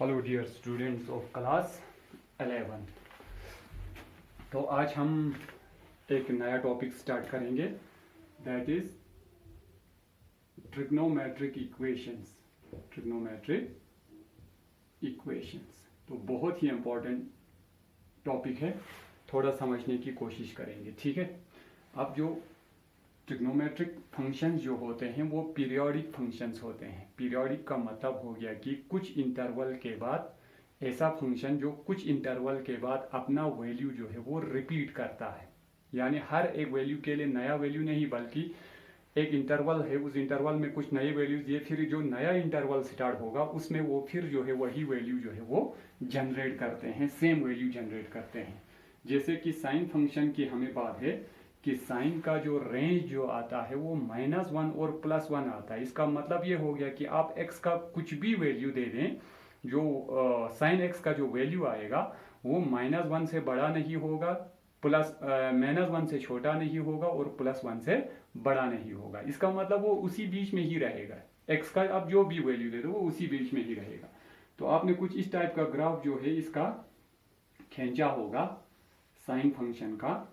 Hello dear students of class 11। तो आज हम एक नया टॉपिक स्टार्ट करेंगे, that is trigonometric equations. Trigonometric equations तो बहुत ही इम्पोर्टेंट टॉपिक है, थोड़ा समझने की कोशिश करेंगे, ठीक है। अब जो ट्रिग्नोमेट्रिक फंक्शंस जो होते हैं वो पीरियोडिक फंक्शंस होते हैं। पीरियोडिक का मतलब हो गया कि कुछ इंटरवल के बाद ऐसा फंक्शन जो कुछ इंटरवल के बाद अपना वैल्यू जो है वो रिपीट करता है, यानी हर एक वैल्यू के लिए नया वैल्यू नहीं, बल्कि एक इंटरवल है, उस इंटरवल में कुछ नए वैल्यूज दिए, फिर जो नया इंटरवल स्टार्ट होगा उसमें वो फिर जो है वही वैल्यू जो है वो जनरेट करते हैं, सेम वैल्यू जनरेट करते हैं। जैसे कि साइन फंक्शन की हमें बात है कि साइन का जो रेंज जो आता है वो -1 और +1 आता है। इसका मतलब ये हो गया कि आप x का कुछ भी वैल्यू दे दें, जो साइन x का जो वैल्यू आएगा वो -1 से बड़ा नहीं होगा, -1 से छोटा नहीं होगा और +1 से बड़ा नहीं होगा। इसका मतलब वो उसी बीच में ही रहेगा। x का आप जो भी वैल्यू दे दो वो उसी बीच में ही रहेगा। तो आपने कुछ इस टाइप का ग्राफ जो है इसका खींचा होगा साइन फंक्शन का।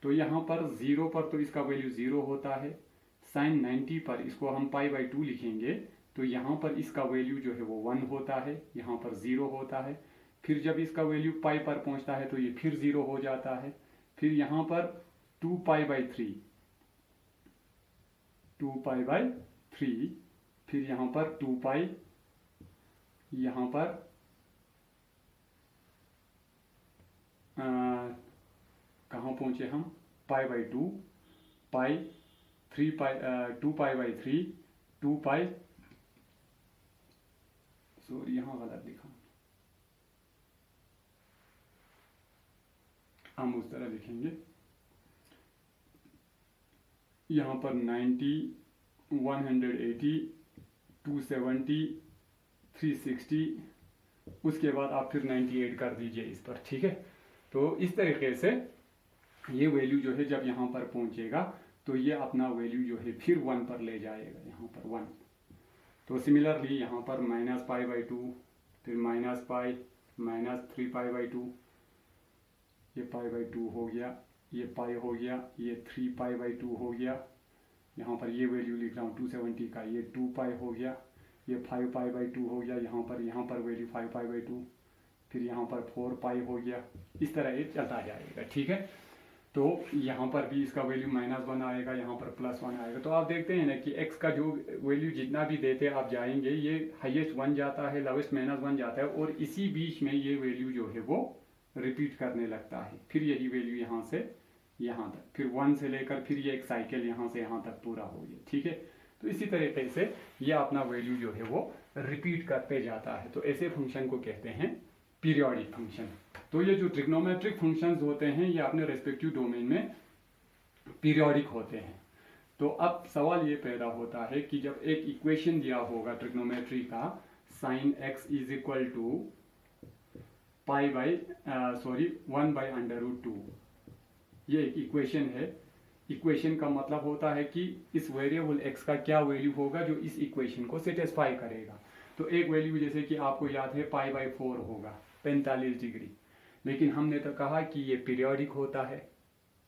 तो यहाँ पर 0 पर तो इसका वैल्यू 0 होता है, साइन 90 पर इसको हम π/2 लिखेंगे तो यहाँ पर इसका वैल्यू जो है वो 1 होता है, यहाँ पर 0 होता है। फिर जब इसका वैल्यू π पर पहुँचता है तो ये फिर 0 हो जाता है। फिर यहाँ पर 2π/3, 2π/3, फिर यहाँ पर 2π, यहाँ पर कहाँ पहुँचे हम, π/2, π, 2π/3, 2π, सॉरी यहाँ गलत लिखा, हम उस तरह लिखेंगे। यहाँ पर 90, 180, 270, 360, उसके बाद आप फिर 98 कर दीजिए इस पर, ठीक है। तो इस तरीके से ये वैल्यू जो है जब यहाँ पर पहुँचेगा तो ये अपना वैल्यू जो है फिर 1 पर ले जाएगा, यहाँ पर 1। तो सिमिलरली यहाँ पर -π/2, फिर -π, -3π/2, ये π/2 हो गया, ये π हो गया, ये 3π/2 हो गया। यहाँ पर ये वैल्यू लिख रहा हूँ 270 का, ये 2π हो गया, ये 5π/2 हो गया, यहाँ पर वैल्यू 5π/2, फिर यहाँ पर 4π हो गया। इस तरह ये चलता जाएगा, ठीक है। तो यहाँ पर भी इसका वैल्यू -1 आएगा, यहाँ पर +1 आएगा। तो आप देखते हैं ना कि x का जो वैल्यू जितना भी देते आप जाएंगे, ये हाईएस्ट 1 जाता है, लोवेस्ट -1 जाता है, और इसी बीच में ये वैल्यू जो है वो रिपीट करने लगता है। फिर यही वैल्यू यहाँ से यहाँ तक, फिर 1 से लेकर फिर ये एक साइकिल यहाँ से यहाँ तक पूरा हो गया, ठीक है। तो इसी तरीके से ये अपना वैल्यू जो है वो रिपीट करते जाता है। तो ऐसे फंक्शन को कहते हैं पीरियोडिक फंक्शन। तो ये जो ट्रिग्नोमेट्रिक फंक्शंस होते हैं ये अपने रेस्पेक्टिव डोमेन में पीरियोडिक होते हैं। तो अब सवाल ये पैदा होता है कि जब एक इक्वेशन दिया होगा ट्रिग्नोमेट्री का, sine x is equal to 1/√2, ये एक इक्वेशन है। इक्वेशन का मतलब होता है कि इस वेरिएबल x का क्या वैल्यू होगा जो इस इक्वेशन को सेटिस्फाई करेगा। तो एक वैल्यू जैसे कि आपको याद है π/4 होगा, 45 डिग्री, लेकिन हमने तो कहा कि ये पीरियोडिक होता है,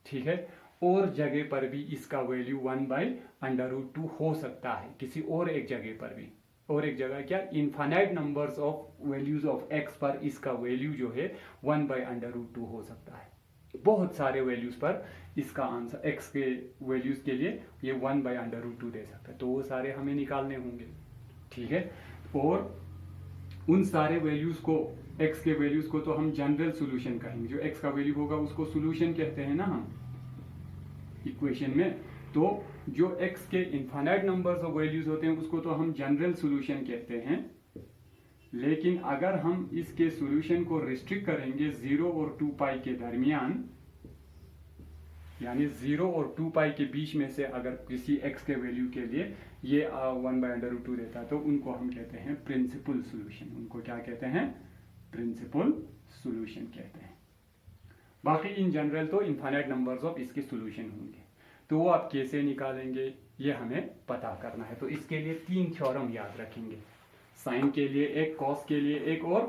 ठीक है। और जगह पर भी इसका वैल्यू 1/√2 हो सकता है, किसी और एक जगह पर भी। और एक जगह क्या, infinite numbers of values of x पर इसका वैल्यू जो है 1/√2 हो सकता है। बहुत सारे वैल्यूज पर इसका आंसर x के वैल्यूज के लिए ये 1/√2 दे सकता है। तो वो सारे हमें निकालने होंगे, ठीक है। और उन सारे वैल्यूज को, x के वैल्यूज को तो हम जनरल सॉल्यूशन कहेंगे। जो x का वैल्यू होगा उसको सॉल्यूशन कहते हैं ना हम इक्वेशन में। तो जो x के इनफाइनाइट नंबर्स ऑफ वैल्यूज होते हैं उसको तो हम जनरल सॉल्यूशन कहते हैं। लेकिन अगर हम इसके सॉल्यूशन को रिस्ट्रिक्ट करेंगे 0 और 2π के दरमियान, यानी 0 और 2π के बीच में से अगर किसी x के वैल्यू के लिए ये 1/√2 देता है तो उनको हम कहते हैं प्रिंसिपल सॉल्यूशन। उनको क्या कहते हैं, प्रिंसिपल सॉल्यूशन कहते हैं। बाकी इन जनरल तो इनफाइनाइट नंबर्स ऑफ इसके सॉल्यूशन होंगे। तो वो आप कैसे निकालेंगे ये हमें पता करना है। तो इसके लिए 3 थ्योरम याद रखेंगे। साइन के लिए एक, कॉस के लिए एक और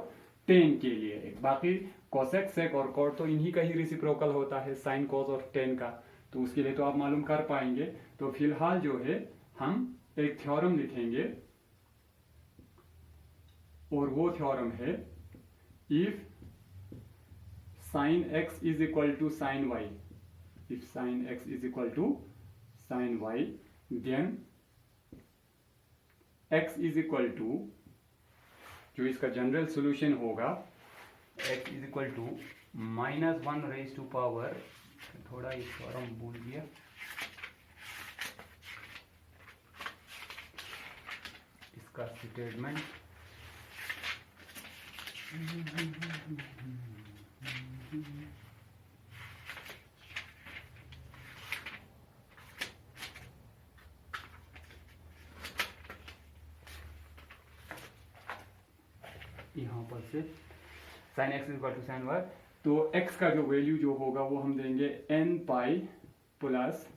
टेन के लिए एक। बाकी कोसेक, सेक और कॉट तो इन्हीं का ही रेसिप्रोकल होता है, साइन, कॉस और टेन का, तो उसके लिए तो आप मालूम कर पाएंगे। तो फिलहाल जो है हम एक थ्योरम लिखेंगे और वो थ्योरम है if sine x is equal to sine y, if sine x is equal to sine y, then x is equal to, जो इसका जनरल सॉल्यूशन होगा, x is equal to -1 raise to power, थोड़ा ये theorem भूल गया, इसका statement यहाँ पर से sine x equal to sine y, तो x का जो वैल्यू जो होगा वो हम देंगे n pi plus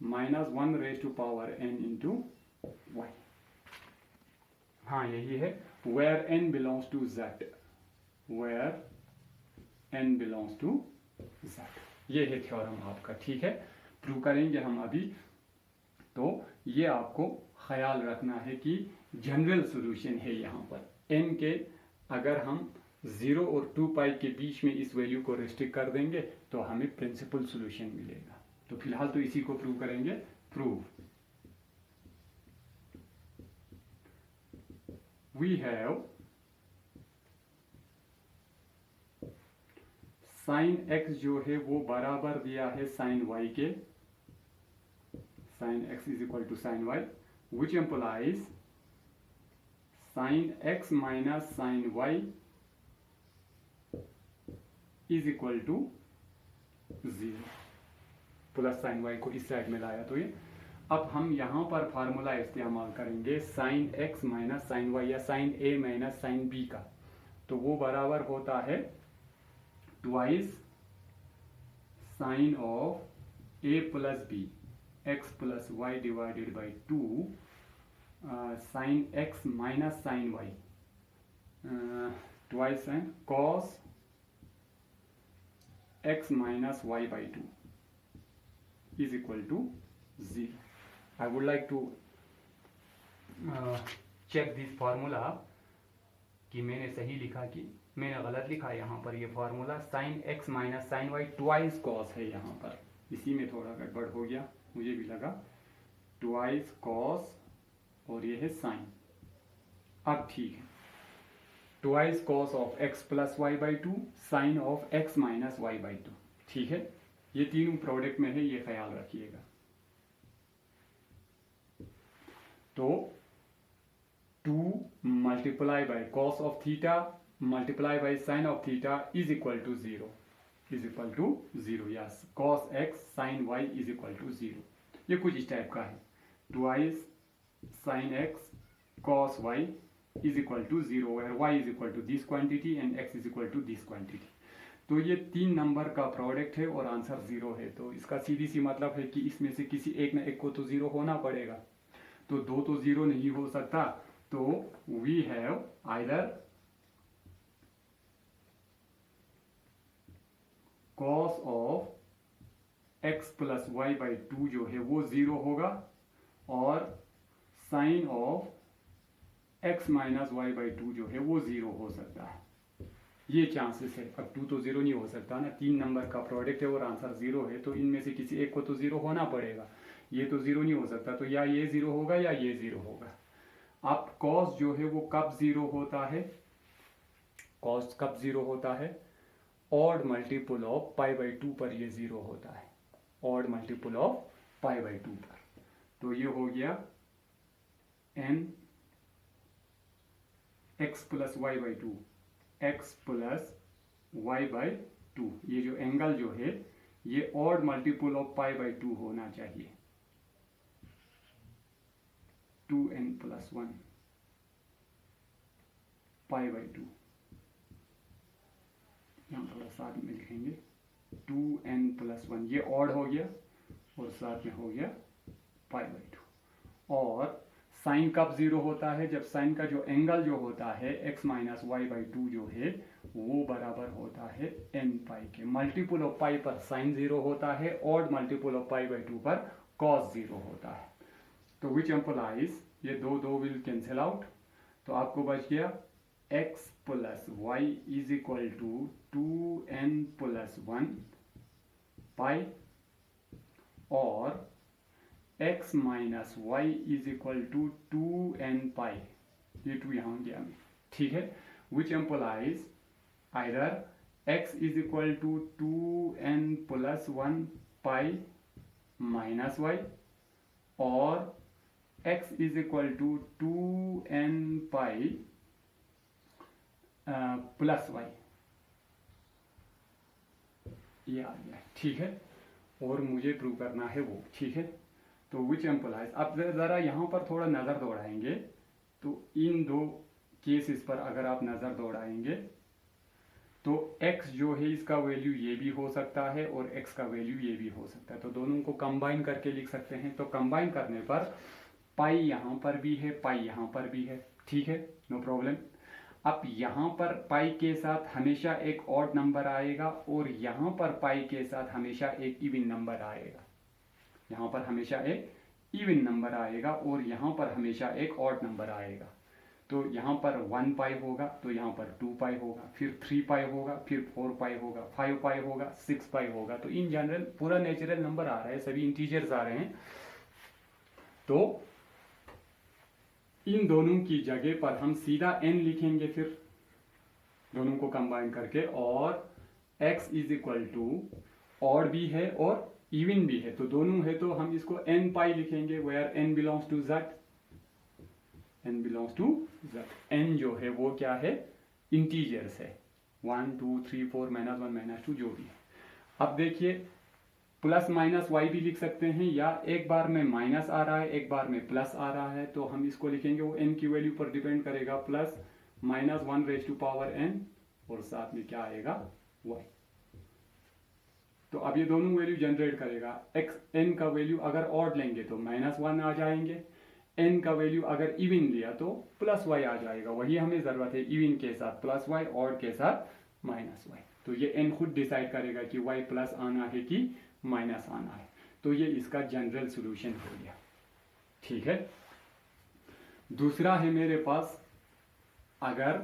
-1 raise to power n into y. हाँ यही है, where n belongs to z, where n belongs to z, ये है थ्योरम आपका। ठीक है, प्रूव करेंगे हम अभी। तो ये आपको ख्याल रखना है कि जनरल सॉल्यूशन है यहाँ पर n के, अगर हम 0 और 2 पाई के बीच में इस वैल्यू को रेस्ट्रिक्ट कर देंगे तो हमें प्रिंसिपल सॉल्यूशन मिलेगा। तो फिलहाल तो इसी को प्रूव करेंगे। Prove, we have sine x जो है वो बराबर दिया है साइन y के, sine x is equal to sine y, which implies sine x minus sine y is equal to 0, plus sine y को इस साइड में लाया। तो ये अब हम यहाँ पर फार्मूला इस्तेमाल करेंगे sine x minus sine y या sine a minus sine b का, तो वो बराबर होता है twice sine of a plus b, x plus y divided by 2 sine x minus sine y, twice sine cos x minus y by 2 is equal to 0. I would like to check this formula कि मैंने सही लिखा कि मैंने गलत लिखा। यहाँ पर ये formula sine x minus sine y twice cos है, यहाँ पर इसी में थोड़ा गड़बड़ हो गया, मुझे भी लगा ट्वाइस कॉस और ये है साइन। अब ठीक है, twice cos of x plus y by 2, sine of x minus y by 2। ठीक है, ये तीनों प्रोडक्ट में है, ये ख्याल रखिएगा। तो 2 multiply by cos of theta multiply by sine of theta is equal to 0, is equal to 0, yes, cos x sine y is equal to 0। ये कुछ इस टाइप का है, twice sine x cos y is equal to 0, where y is equal to this quantity and x is equal to this quantity. तो ये 3 number का product है और आंसर 0 है। तो इसका सीधी सी मतलब है कि इसमें से किसी एक न एक को तो 0 होना पड़ेगा, तो 2 तो 0 नहीं हो सकता। तो we have either cos of x plus y by 2 जो है वो 0 होगा, और sine of x minus y by 2 जो है वो 0 हो सकता है। ये चांसेस है। अब 2 तो 0 नहीं हो सकता ना, 3 नंबर का प्रोडक्ट है और आंसर 0 है, तो इनमें से किसी एक को तो 0 होना पड़ेगा। ये तो 0 नहीं हो सकता, तो या ये 0 होगा या ये 0 होगा। अब कॉस जो है वो कब 0 होता है, कॉस कब 0 होता है, odd multiple of pi by 2 पर ये 0 होता है, odd multiple of pi by 2 पर। तो ये हो गया n x plus y by 2, x plus y by 2। ये जो एंगल जो है ये odd multiple of pi by 2 होना चाहिए, 2n प्लस 1 पाई बाई 2। यहाँ थोड़ा साथ में लिखेंगे 2n प्लस 1, ये ऑड हो गया और साथ में हो गया पाई बाई 2। और साइन कब जीरो होता है? जब साइन का जो एंगल जो होता है x minus y by two जो है वो बराबर होता है n पाई के। मल्टीपल ऑफ पाई पर साइन जीरो होता है, odd multiple of pi by two पर कॉस जीरो होता है। तो विच एम्पलाइज, ये दो दो विल कैंसिल आउट, तो आपको बच गया x plus y is equal to 2n plus 1 pi और x minus y is equal to 2n pi, ये टू यहाँ गया में, ठीक है। Which implies either x is equal to 2n plus 1 pi minus y और x is equal to 2n pi plus y, ये आ गया, ठीक है। और मुझे प्रूव करना है वो, ठीक है। तो विच एम्पलाइज, अब ज़रा यहाँ पर थोड़ा नज़र दौड़ाएंगे, तो इन दो केसेस पर अगर आप नज़र दौड़ाएंगे तो x जो है इसका वैल्यू ये भी हो सकता है और x का वैल्यू ये भी हो सकता है, तो दोनों को कंबाइन करके लिख सकते हैं। तो कंबाइन करने पर पाई यहाँ पर भी है, पाई यहाँ पर भी है, ठीक है, नो प्रॉब्लम। अब यहाँ पर पाई के साथ हमेशा एक ऑड नंबर आएगा और यहाँ पर पाई के साथ हमेशा एक इवन नंबर आएगा, यहाँ पर हमेशा एक इवन नंबर आएगा और यहाँ पर हमेशा एक ऑड नंबर आएगा। तो यहाँ पर 1 पाई होगा, तो यहाँ पर 2 पाई होगा, फिर 3 पाई होगा, फिर 4 पाई होगा, 5 पाई होगा, 6 पाई होगा। तो इन जनरल पूरा नेचुरल नंबर आ रहा है, सभी इंटीजर्स आ रहे हैं। तो इन दोनों की जगह पर हम सीधा n लिखेंगे, फिर दोनों को कंबाइन करके, और x is equal to odd भी है और इवन भी है, तो दोनों है, तो हम इसको n पाई लिखेंगे, where n belongs to z, n belongs to z। n जो है वो क्या है, इंटीजर्स है, 1 2 3 4 -1 -2 जो भी है। अब देखिए प्लस माइनस वाई भी लिख सकते हैं, या एक बार में माइनस आ रहा है एक बार में प्लस आ रहा है, तो हम इसको लिखेंगे, वो n की वैल्यू पर डिपेंड करेगा, plus minus 1 raise to power n और साथ में क्या आएगा y। तो अब ये दोनों वैल्यू जनरेट करेगा। n का वैल्यू अगर ऑड लेंगे तो -1 आ जाएंगे, n का वैल्यू अगर इवन लिया तो प्लस y आ जाएगा। वही हमें जरूरत है, इवन के साथ प्लस y, ऑड के साथ -y। तो ये n खुद डिसाइड करेगा कि y प्लस आना है कि माइनस आना है। तो ये इसका जनरल सॉल्यूशन हो गया, ठीक है। दूसरा है मेरे पास, अगर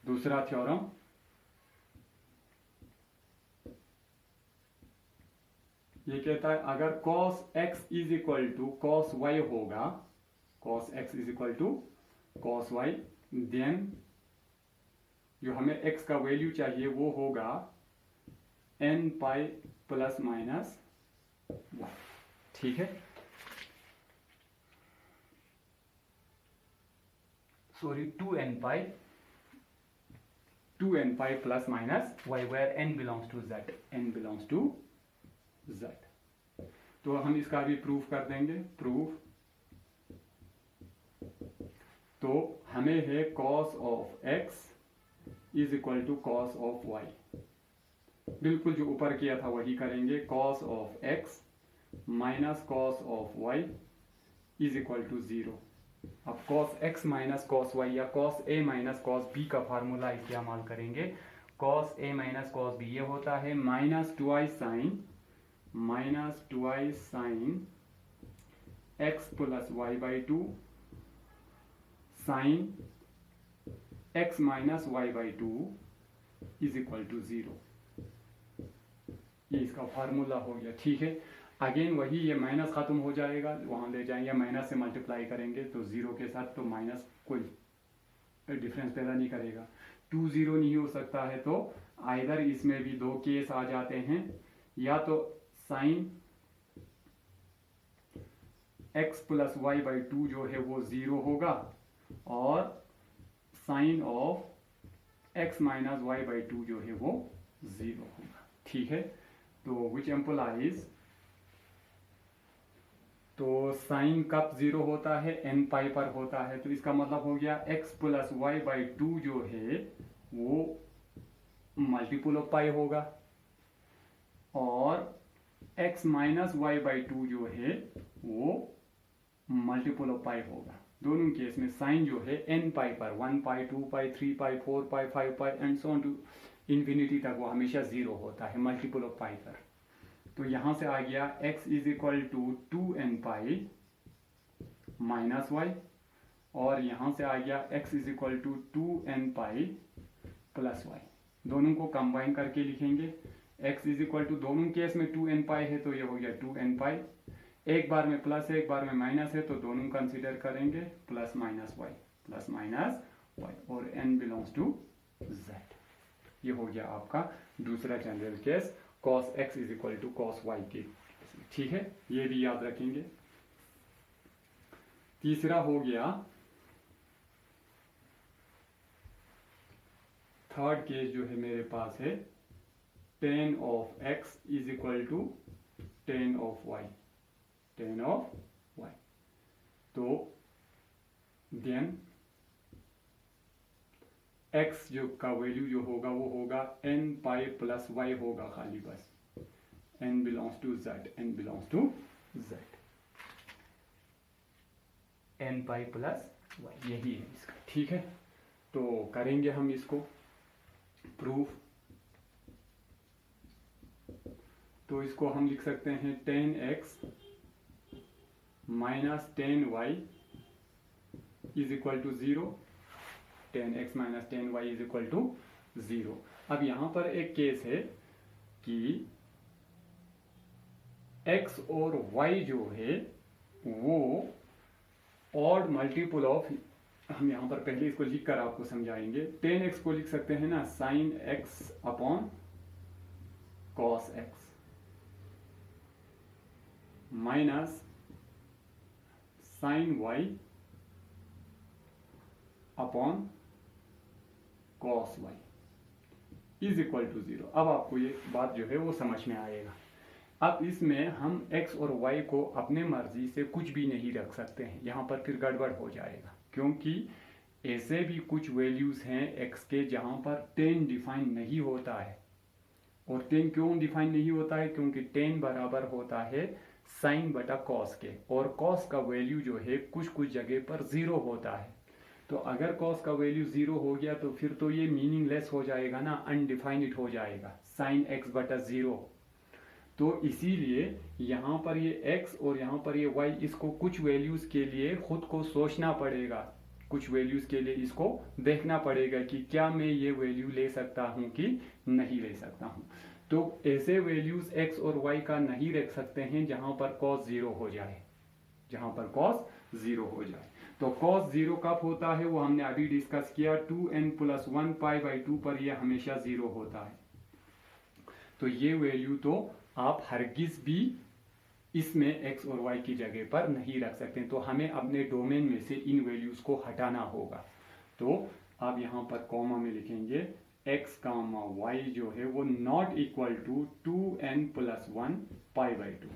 दूसरा थ्योरम, ये कहता है अगर cos x is equal to cos y होगा, cos x is equal to cos y, then जो हमें x का वैल्यू चाहिए वो होगा n पाई प्लस माइनस 1, ठीक है। Sorry 2n pi plus minus y, where n belongs to z, n belongs to z। तो हम इसका भी प्रूफ कर देंगे, प्रूफ। तो हमें है cos of x is equal to cos of y, बिल्कुल जो ऊपर किया था वही करेंगे, cos of x minus cos of y is equal to 0। अब cos x minus cos y या cos a minus cos b का फार्मूला इस्तेमाल करेंगे। cos a minus cos b ये होता है minus 2i sine x plus y by two sine x minus y by two is equal to 0। ये इसका formula हो गया, ठीक है। अगेन वही, ये माइनस खत्म हो जाएगा, वहां ले जाएंगे, माइनस से मल्टीप्लाई करेंगे तो 0 के साथ, तो माइनस कोई डिफरेंस पैदा नहीं करेगा। 2 0 नहीं हो सकता है, तो आइदर इसमें भी दो केस आ जाते हैं, या तो sine x plus y by two जो है वो 0 होगा, और sine of x minus y by two जो है वो 0 होगा, ठीक है। तो विच एम्पलाइज, तो साइन कब 0 होता है, n पाई पर होता है, तो इसका मतलब हो गया x plus y by two जो है वो मल्टीपल ऑफ पाई होगा, और x minus y by two जो है वो मल्टीपल ऑफ पाई होगा। दोनों केस में साइन जो है n पाई पर 1 pi 2 pi 3 pi 4 pi 5 pi and so on to infinity तक वो हमेशा जीरो होता है मल्टीपल ऑफ पाई पर। तो यहां से आ गया x is equal to 2n pi minus y, और यहां से आ गया x is equal to 2n pi plus y. दोनों को कंबाइन करके लिखेंगे। x इज इक्वल टू दोनों केस में 2n पाई है तो ये हो गया 2n पाई, एक बार में प्लस है एक बार में माइनस है तो दोनों कंसीडर करेंगे प्लस माइनस वाई, और n बिलोंग्स टू z। ये हो गया आपका दूसरा general case cos x is equal to cos y के। ठीक है, ये भी याद रखेंगे। तीसरा हो गया, थर्ड केस जो है मेरे पास है tan of x is equal to tan of y, तो देन x जो का वैल्यू जो होगा वो होगा n पाई प्लस y होगा खाली बस, n belongs to z, n pi plus y यही है इसका। ठीक है, तो करेंगे हम इसको प्रूफ। तो इसको हम लिख सकते हैं tan x minus tan y is equal to 0, tan x minus tan y is equal to 0। अब यहां पर एक केस है कि x और y जो है वो ऑड मल्टीपल ऑफ, हम यहां पर पहले इसको लिख कर आपको समझाएंगे। tan x को लिख सकते हैं ना sin x upon cos x minus sin y upon cos y is equal to 0। अब आपको ये बात जो है वो समझ में आएगा। अब इसमें हम x और y को अपने मर्जी से कुछ भी नहीं रख सकते हैं, यहाँ पर फिर गड़बड़ हो जाएगा, क्योंकि ऐसे भी कुछ वैल्यूज हैं x के जहाँ पर tan डिफाइन नहीं होता है। और tan क्यों डिफाइन नहीं होता है? क्योंकि tan बराबर होता है साइन बटा कॉस के, और कॉस का वैल्यू जो है कुछ कुछ जगह पर 0 होता है। तो अगर कॉस का वैल्यू 0 हो गया तो फिर तो ये मीनिंगलेस हो जाएगा ना, अनडिफाइंड हो जाएगा साइन x बटा 0। तो इसीलिए यहाँ पर ये x और यहाँ पर ये y, इसको कुछ वैल्यूज के लिए खुद को सोचना पड़ेगा, कुछ वैल्यूज के लिए इसको देखना पड़ेगा कि क्या मैं ये वैल्यू ले सकता हूँ कि नहीं ले सकता हूँ। तो ऐसे वैल्यूज x और y का नहीं रख सकते हैं जहां पर cos 0 हो जाए, जहां पर cos 0 हो जाए। तो cos 0 कब होता है वो हमने अभी डिस्कस किया, 2n प्लस 1 पाई बाई 2 पर यह हमेशा 0 होता है। तो ये वैल्यू तो आप हरगिज भी इसमें x और y की जगह पर नहीं रख सकते, तो हमें अपने डोमेन में से इन वैल्यूज को हटाना होगा। तो आप यहाँ पर कॉमा में लिखेंगे x कामा y जो है वो not equal to 2n plus 1 pi by 2।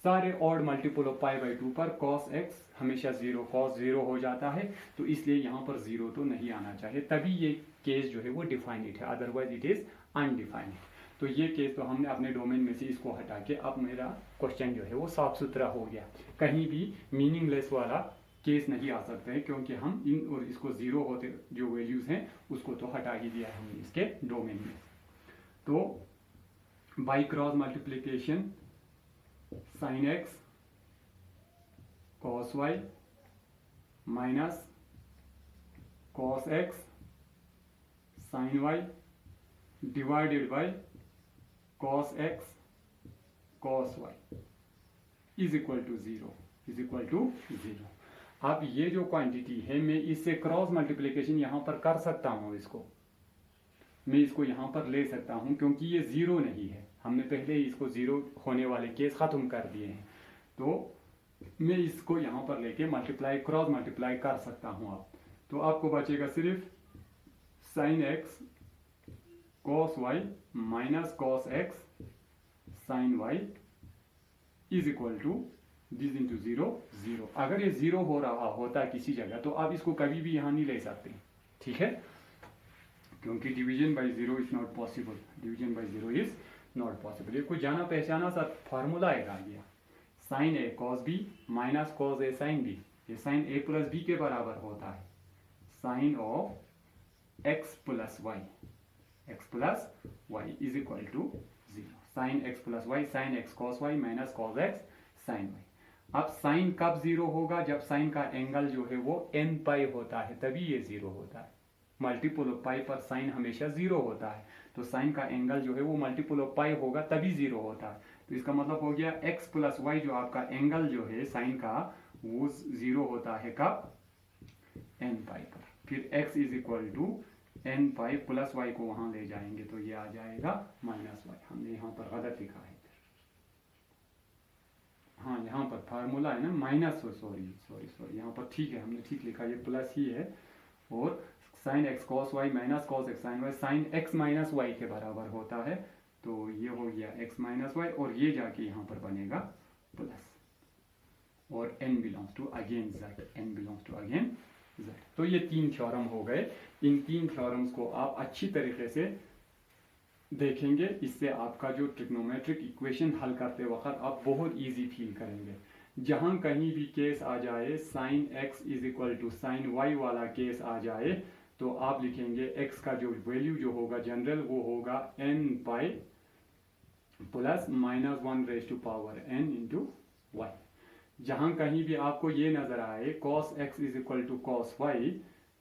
सारे odd multiple of pi by 2 पर cos x हमेशा 0 cos 0 हो जाता है, तो इसलिए यहाँ पर 0 तो नहीं आना चाहिए, तभी ये केस जो है वो डिफाइनिट है, अदरवाइज इट इज अनडिफाइनिट। तो ये केस तो हमने अपने डोमेन में से इसको हटा के, अब मेरा क्वेश्चन जो है वो साफ सुथरा हो गया, कहीं भी मीनिंगलेस वाला केस नहीं आ सकते हैं, क्योंकि हम इन और इसको 0 होते जो वैल्यूज हैं उसको तो हटा ही दिया है हमने इसके डोमेन में। तो by cross multiplication sine x cos y minus cos x sin y divided by cos x cos y is equal to 0। अब ये जो क्वांटिटी है मैं इससे क्रॉस मल्टीप्लिकेशन यहाँ पर कर सकता हूँ, इसको मैं इसको यहाँ पर ले सकता हूँ, क्योंकि ये 0 नहीं है, हमने पहले ही इसको 0 होने वाले केस खत्म कर दिए हैं। तो मैं इसको यहाँ पर लेके मल्टीप्लाई क्रॉस मल्टीप्लाई कर सकता हूँ। अब तो आपको बचेगा सिर्फ sine x cos y minus cos x sin y is equal to this into 0। अगर ये 0 हो रहा होता किसी जगह तो आप इसको कभी भी यहाँ नहीं ले सकते, ठीक है, क्योंकि division by 0 is not possible, ये कुछ जाना पहचाना सा फार्मूला है आ गया। Sine A cos B minus cos A sine B, ये साइन ए प्लस बी के बराबर होता है sine of x plus y is equal to 0। Sine x plus y, sine x cos y minus cos x sine y. अब sine कब 0 होगा? जब sign का एंगल जो है वो n पाई होता है, तभी ये 0 होता है। मल्टीपल ऑफ पाई पर साइन हमेशा 0 होता है, तो साइन का एंगल जो है वो मल्टीपल ऑफ पाई होगा तभी 0 होता है। तो इसका मतलब हो गया x प्लस वाई, जो आपका एंगल जो है साइन का, वो 0 होता है कब? n पाई पर। फिर x is equal to n pi plus y को वहां ले जाएंगे तो ये आ जाएगा माइनस वाई। हमने यहाँ पर गलत लिखा है, हाँ यहाँ पर फार्मूला है ना माइनस, सॉरी यहाँ पर ठीक है, हमने ठीक लिखा, ये प्लस ही है। और sine x cos y minus cos x sine y, sine x minus y के बराबर होता है, तो ये हो गया एक्स माइनस वाई, और ये जाके यहाँ पर बनेगा प्लस, और n belongs to again z। तो ये 3 थ्योरम हो गए। इन 3 थ्योरम्स को आप अच्छी तरीके से देखेंगे, इससे आपका जो ट्रिग्नोमेट्रिक इक्वेशन हल करते वक्त आप बहुत इजी फील करेंगे। जहां कहीं भी केस आ जाए sine x is equal to sine y वाला केस आ जाए, तो आप लिखेंगे x का जो वैल्यू जो होगा जनरल, वो होगा n pi plus minus 1 raise to power n into y. जहां कहीं भी आपको ये नजर आए cos x is equal to cos y,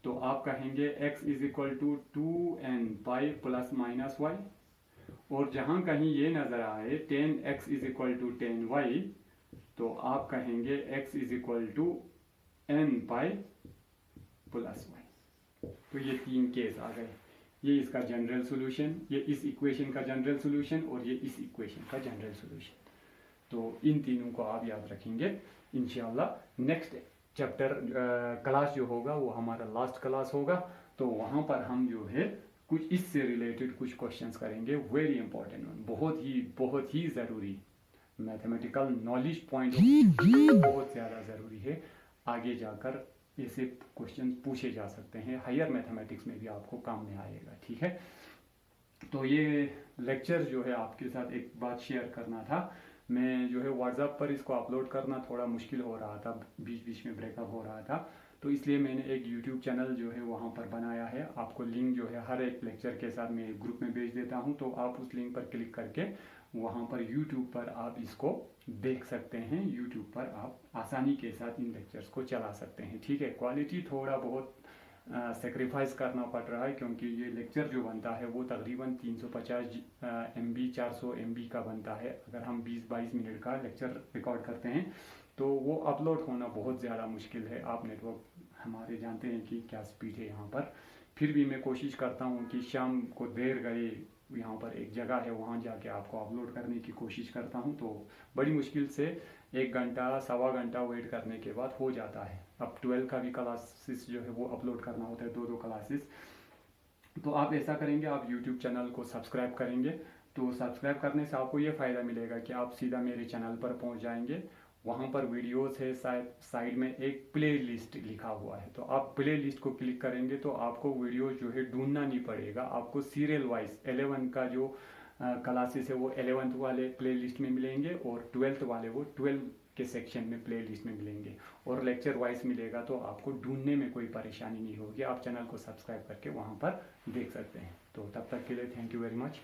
तो आप कहेंगे x is equal to 2n pi plus minus y. और जहां कहीं ये नजर आए tan x is equal to tan y, तो आप कहेंगे x is equal to n pi plus y. तो ये 3 केस आ गए, ये इसका जनरल सॉल्यूशन, ये इस इक्वेशन का जनरल सॉल्यूशन, और ये इस इक्वेशन का जनरल सॉल्यूशन। तो इन तीनों को आप याद रखेंगे। इंशाल्लाह नेक्स्ट चैप्टर क्लास जो होगा वो हमारा लास्ट क्लास होगा, तो वहाँ पर हम जो है कुछ इससे रिलेटेड कुछ क्वेश्चंस करेंगे, वेरी इंपॉर्टेंट, बहुत ही ज़रूरी मैथमेटिकल नॉलेज पॉइंट बहुत ज़्यादा ज़रूरी है। आगे जाकर ऐसे क्वेश्चन पूछे जा सकते हैं, हायर मैथमेटिक्स में भी आपको काम में आएगा, ठीक है। तो ये लेक्चर जो है आपके साथ एक बात शेयर करना था। मैं जो है व्हाट्सएप पर इसको अपलोड करना थोड़ा मुश्किल हो रहा था, बीच बीच में ब्रेकअप हो रहा था, तो इसलिए मैंने एक यूट्यूब चैनल जो है वहाँ पर बनाया है। आपको लिंक जो है हर एक लेक्चर के साथ मैं ग्रुप में भेज देता हूँ, तो आप उस लिंक पर क्लिक करके वहाँ पर यूट्यूब पर आप इसको देख सकते हैं। यूट्यूब पर आप आसानी के साथ इन लेक्चर्स को चला सकते हैं, ठीक है। क्वालिटी थोड़ा बहुत सेक्रीफाइस करना पड़ रहा है, क्योंकि ये लेक्चर जो बनता है वो तकरीबन 350 MB 400 MB का बनता है। अगर हम 20-22 मिनट का लेक्चर रिकॉर्ड करते हैं तो वो अपलोड होना बहुत ज़्यादा मुश्किल है। आप नेटवर्क हमारे जानते हैं कि क्या स्पीड है यहाँ पर। फिर भी मैं कोशिश करता हूँ कि शाम को देर गए यहाँ पर एक जगह है, वहाँ जाके आपको अपलोड करने की कोशिश करता हूँ। तो बड़ी मुश्किल से 1 घंटा सवा घंटा वेट करने के बाद हो जाता है। अब 12 का भी क्लासेस जो है वो अपलोड करना होता है, 2 क्लासेस। तो आप ऐसा करेंगे, आप यूट्यूब चैनल को सब्सक्राइब करेंगे, तो सब्सक्राइब करने से आपको ये फ़ायदा मिलेगा कि आप सीधा मेरे चैनल पर पहुँच जाएंगे। वहाँ पर वीडियोस है, साइड में एक प्ले लिस्ट लिखा हुआ है, तो आप प्ले लिस्ट को क्लिक करेंगे तो आपको वीडियो जो है ढूंढना नहीं पड़ेगा। आपको सीरियल वाइज 11 का जो क्लासेस है वो 11th वाले प्ले लिस्ट में मिलेंगे, और 12th वाले वो 12 के सेक्शन में प्ले लिस्ट में मिलेंगे, और लेक्चर वाइज मिलेगा। तो आपको ढूंढने में कोई परेशानी नहीं होगी, आप चैनल को सब्सक्राइब करके वहाँ पर देख सकते हैं। तो तब तक के लिए थैंक यू वेरी मच।